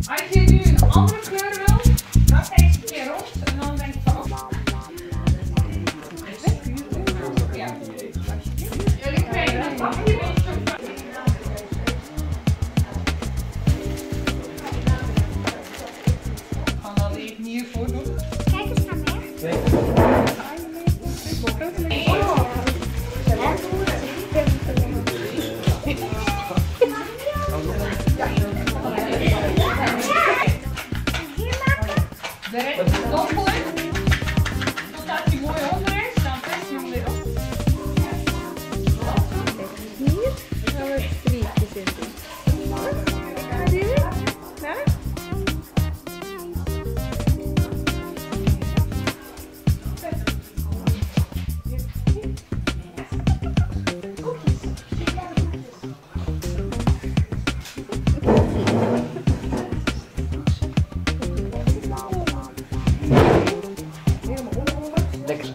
Als je nu een andere kleur wil, dan deze keer rond en dan denk ik van. Ja. Jullie krijgen een bakje beetje. Ik ga dan even hiervoor doen. Kijk eens naar mij. De rest is doorgooien. Totdat hij mooi onder is, dan press je hem weer op. Hier gaan we streepjes in doen. Zie je? Ja? Lekker.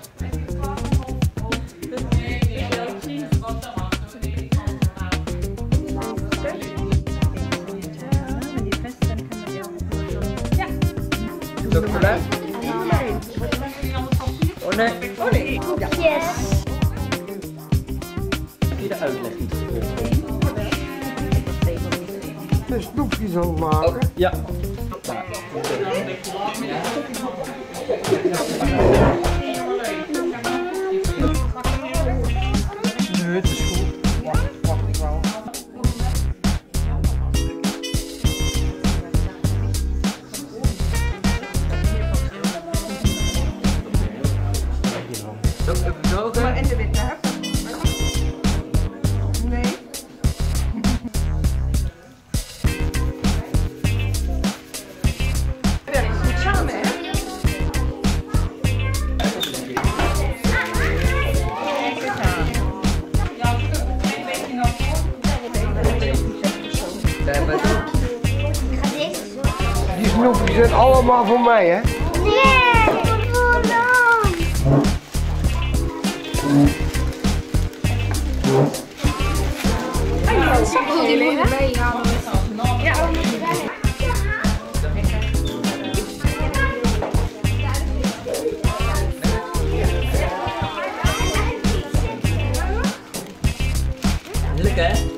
Chocola? Oh nee. Oh nee. Yes. Heb je de uitleg niet gevolgd? Een snoepjes aan het maken. Oh, ja. Nee, het is goed. Wacht ik wel. Maar en de witte, hè? Nee. We werken goed samen, hè? Die snoepjes zijn allemaal voor mij, hè? Nee, voor dan. Die moeten wij halen. Ja. Lekker hè?